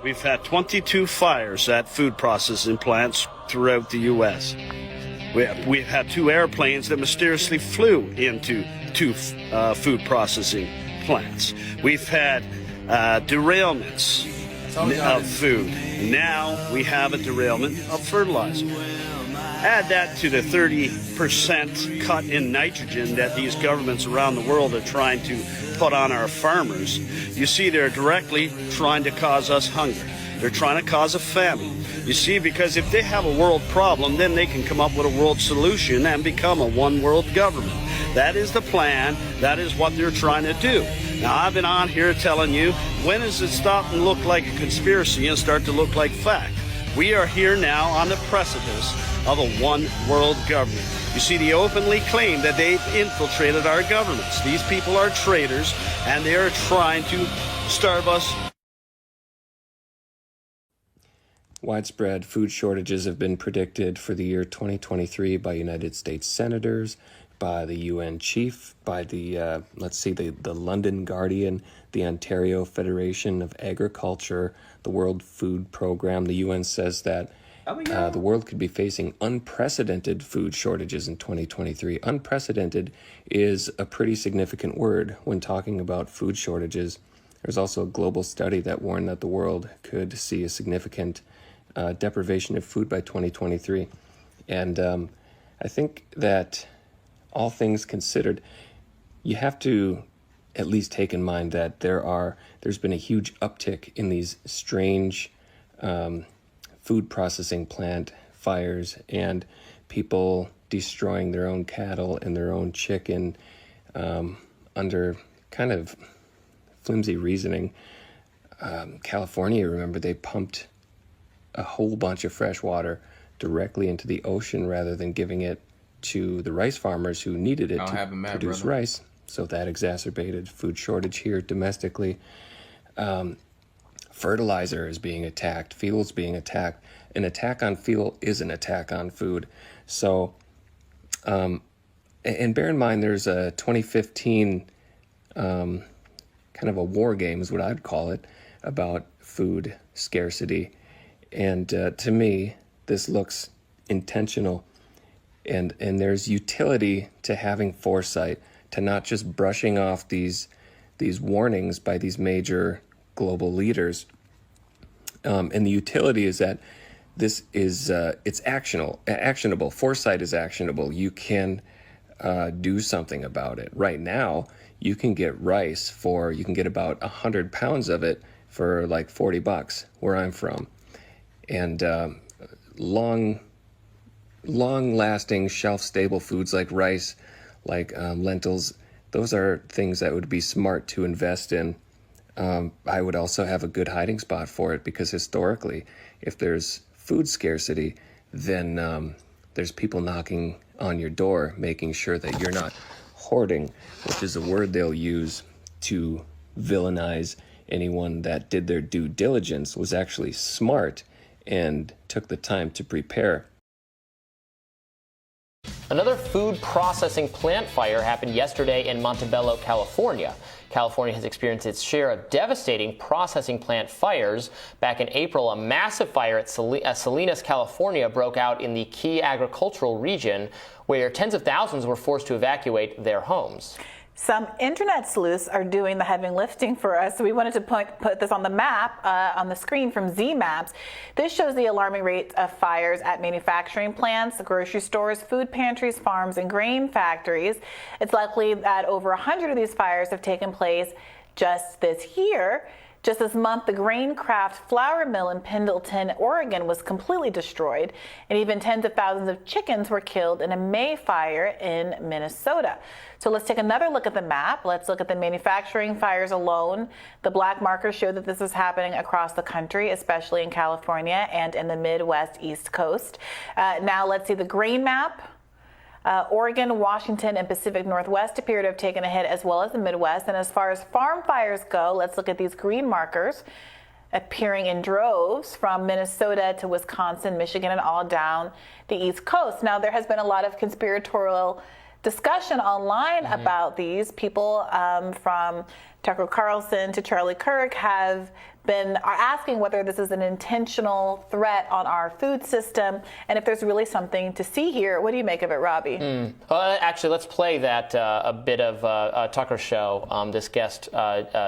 We've had 22 fires at food processing plants throughout the U.S. We've had 2 airplanes that mysteriously flew into 2 food processing plants. We've had derailments of food. Now we have a derailment of fertilizer. Add that to the 30% cut in nitrogen that these governments around the world are trying to put on our farmers. You see, they're directly trying to cause us hunger. They're trying to cause a famine. You see, because if they have a world problem, then they can come up with a world solution and become a one world government. That is the plan. That is what they're trying to do. Now, I've been on here telling you, when does it stop and look like a conspiracy and start to look like fact? We are here now on the precipice of a one world government. You see, they openly claim that they've infiltrated our governments. These people are traitors, and they are trying to starve us. Widespread food shortages have been predicted for the year 2023 by United States senators, by the UN chief, by the London Guardian, the Ontario Federation of Agriculture, the World Food Program. The UN says that the world could be facing unprecedented food shortages in 2023. Unprecedented is a pretty significant word when talking about food shortages. There's also a global study that warned that the world could see a significant deprivation of food by 2023. And I think that all things considered, you have to at least take in mind that there's been a huge uptick in these strange food processing plant fires and people destroying their own cattle and their own chicken under kind of flimsy reasoning. California, remember, they pumped a whole bunch of fresh water directly into the ocean rather than giving it to the rice farmers who needed it to produce rice. So that exacerbated food shortage here domestically. Fertilizer is being attacked, fuel's being attacked. An attack on fuel is an attack on food. So, and bear in mind, there's a 2015 kind of a war game is what I'd call it, about food scarcity. And to me, this looks intentional. And there's utility to having foresight, to not just brushing off these warnings by these major global leaders. And the utility is that this is it's actionable. Foresight is actionable. You can do something about it. Right now, you can get rice you can get about 100 pounds of it for like $40 where I'm from. And long-lasting, shelf-stable foods like rice, like lentils, those are things that would be smart to invest in. I would also have a good hiding spot for it because historically, if there's food scarcity, then there's people knocking on your door, making sure that you're not hoarding, which is a word they'll use to villainize anyone that did their due diligence, was actually smart, and took the time to prepare. Another food processing plant fire happened yesterday in Montebello, California. California has experienced its share of devastating processing plant fires. Back in April, a massive fire at Salinas, California broke out in the key agricultural region, where tens of thousands were forced to evacuate their homes. Some internet sleuths are doing the heavy lifting for us, so we wanted to put this on the map on the screen from Z-Maps. This shows the alarming rate of fires at manufacturing plants, grocery stores, food pantries, farms, and grain factories. It's likely that over 100 of these fires have taken place just this year. Just this month, the Graincraft flour mill in Pendleton, Oregon was completely destroyed, and even tens of thousands of chickens were killed in a May fire in Minnesota. So let's take another look at the map. Let's look at the manufacturing fires alone. The black markers show that this is happening across the country, especially in California and in the Midwest East Coast. Now let's see the grain map. Oregon, Washington, and Pacific Northwest appear to have taken a hit, as well as the Midwest. And as far as farm fires go, let's look at these green markers appearing in droves from Minnesota to Wisconsin, Michigan, and all down the East Coast. Now, there has been a lot of conspiratorial discussion online about these. People from Tucker Carlson to Charlie Kirk have are asking whether this is an intentional threat on our food system and if there's really something to see here. What do you make of it, Robbie? Actually, let's play that a bit of Tucker's show. This guest,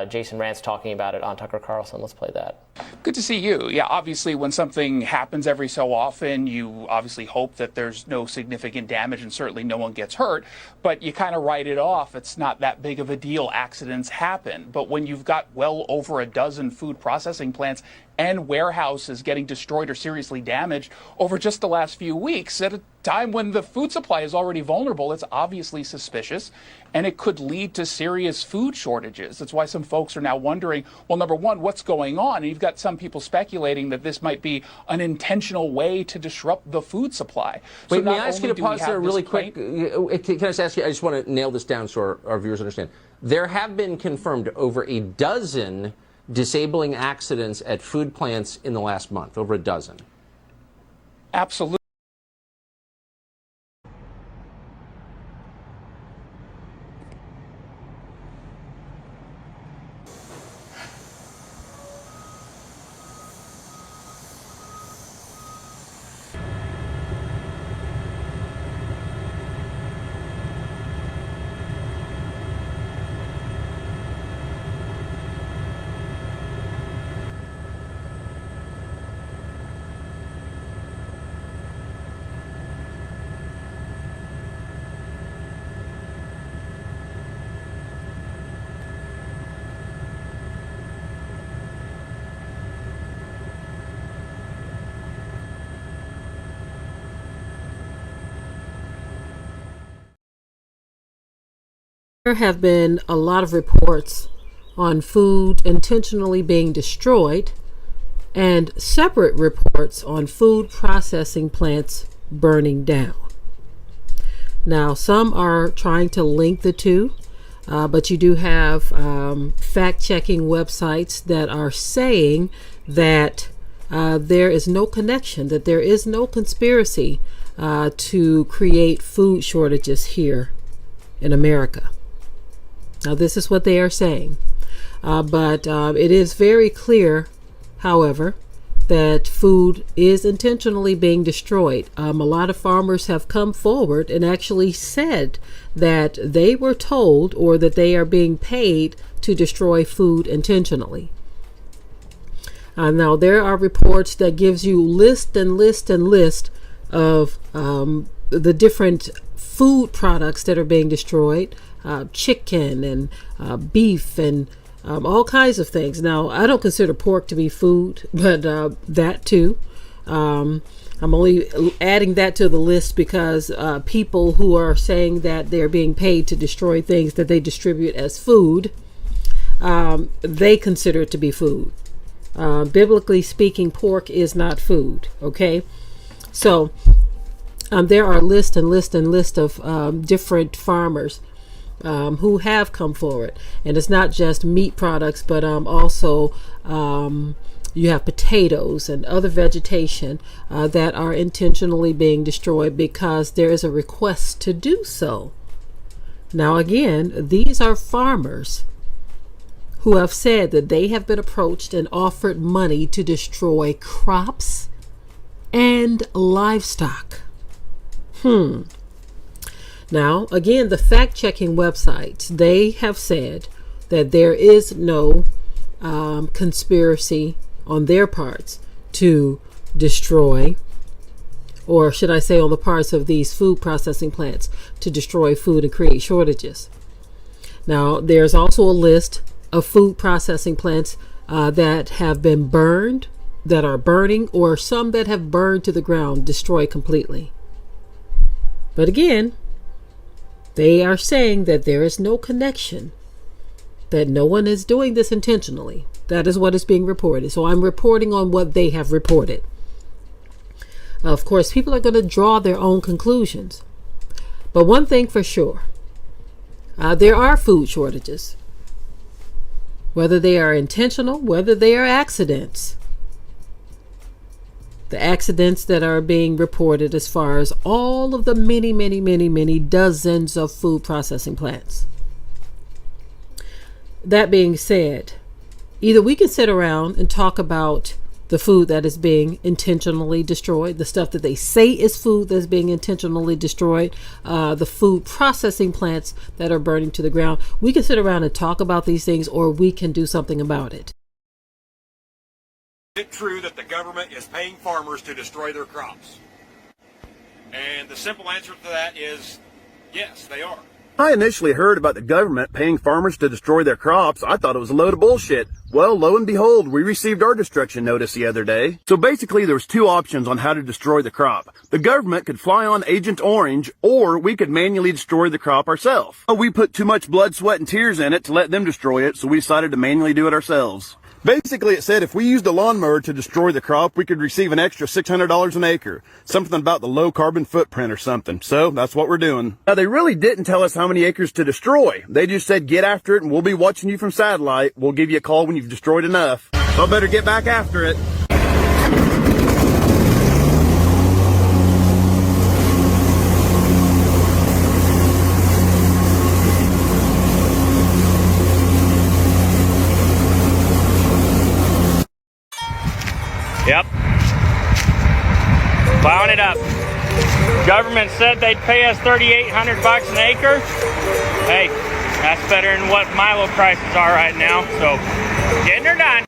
Jason Rantz, talking about it on Tucker Carlson. Let's play that. Good to see you. Yeah, obviously when something happens every so often, you obviously hope that there's no significant damage and certainly no one gets hurt, but you kind of write it off. It's not that big of a deal. Accidents happen. But when you've got well over a dozen food processing plants and warehouses getting destroyed or seriously damaged over just the last few weeks at a time when the food supply is already vulnerable, it's obviously suspicious, and it could lead to serious food shortages. That's why some folks are now wondering, well, number one, what's going on? And you've got some people speculating that this might be an intentional way to disrupt the food supply. Wait, may I ask you to pause there really quick? Can I just ask you, I just want to nail this down so our viewers understand. There have been confirmed over a dozen disabling accidents at food plants in the last month, over a dozen. Absolutely. There have been a lot of reports on food intentionally being destroyed and separate reports on food processing plants burning down. Now, some are trying to link the two, but you do have fact-checking websites that are saying that there is no connection, that there is no conspiracy to create food shortages here in America. Now, this is what they are saying, but it is very clear, however, that food is intentionally being destroyed. A lot of farmers have come forward and actually said that they were told or that they are being paid to destroy food intentionally. Now, there are reports that gives you list and list and list of the different food products that are being destroyed. Chicken and beef and all kinds of things. Now, I don't consider pork to be food, but that too. I'm only adding that to the list because people who are saying that they're being paid to destroy things that they distribute as food, they consider it to be food. Biblically speaking, pork is not food, okay? So there are list and list and list of different farmers who have come forward, and it's not just meat products, but also you have potatoes and other vegetation that are intentionally being destroyed because there is a request to do so. Now, again, these are farmers who have said that they have been approached and offered money to destroy crops and livestock. Now, again, the fact-checking websites, they have said that there is no conspiracy on their parts to destroy, or should I say on the parts of these food processing plants, to destroy food and create shortages. Now, there's also a list of food processing plants that have been burned, that are burning, or some that have burned to the ground, destroyed completely. But again, they are saying that there is no connection, that no one is doing this intentionally. That is what is being reported. So I'm reporting on what they have reported. Of course, people are going to draw their own conclusions. But one thing for sure, there are food shortages. Whether they are intentional, whether they are accidents. The accidents that are being reported as far as all of the many dozens of food processing plants. That being said, Either we can sit around and talk about the food that is being intentionally destroyed, the stuff that they say is food that's being intentionally destroyed, the food processing plants that are burning to the ground. We can sit around and talk about these things, or we can do something about it. Is it true that the government is paying farmers to destroy their crops? And the simple answer to that is yes, they are. I initially heard about the government paying farmers to destroy their crops. I thought it was a load of bullshit. Well, lo and behold, we received our destruction notice the other day. So basically there was two options on how to destroy the crop. The government could fly on Agent Orange, or we could manually destroy the crop ourselves. We put too much blood, sweat, and tears in it to let them destroy it, so we decided to manually do it ourselves. Basically, it said if we used a lawnmower to destroy the crop, we could receive an extra $600 an acre. Something about the low carbon footprint or something. So that's what we're doing. Now, they really didn't tell us how many acres to destroy. They just said, get after it and we'll be watching you from satellite. We'll give you a call when you've destroyed enough. So I better get back after it. Yep. Plowing it up. Government said they'd pay us $3,800 an acre. Hey, that's better than what Milo prices are right now. So, getting her done.